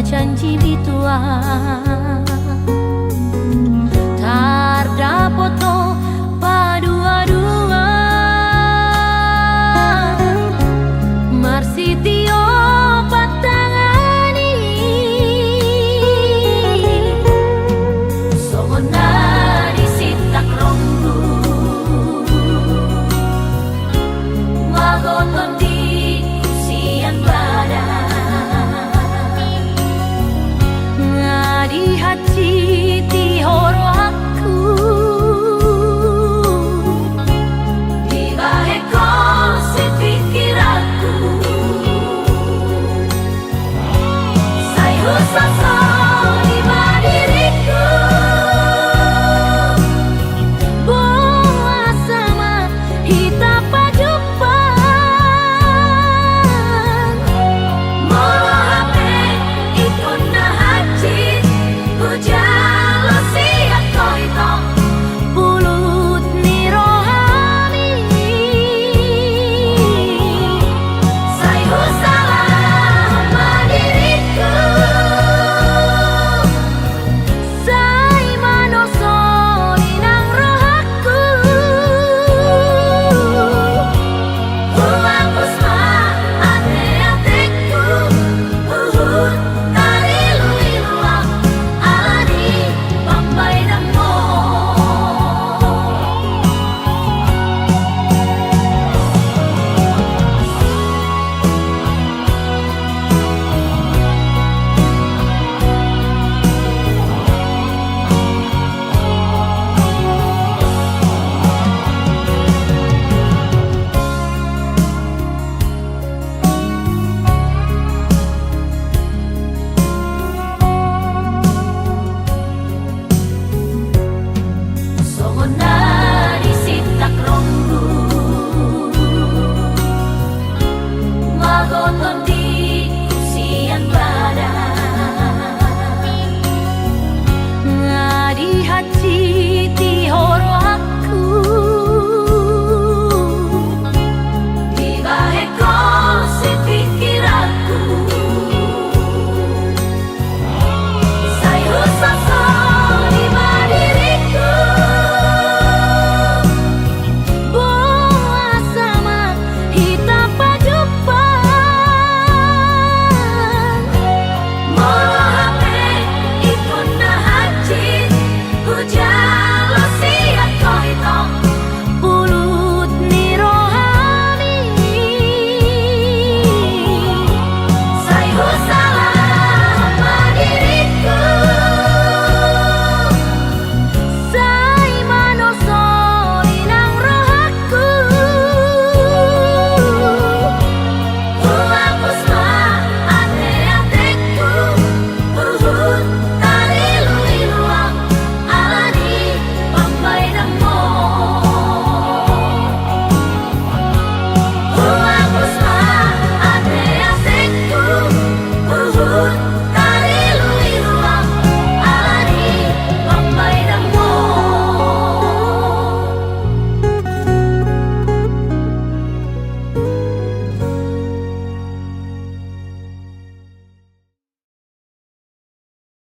janji bitua tardapoto padua-dua marsitio patangani somona disitak ronggu magoton di kusian badan ngadi hati ti horo aku di baheko si pikir aku sayu sasa di diriku boa sama hita pajupan molo hape ikon na hajit hujalo siap koito pulut ni rohani sayu salah diriku say manoso inang rohaku huwapus ma ate-ateku tari luiluang alani pambay namo somona disitak ronggu magoton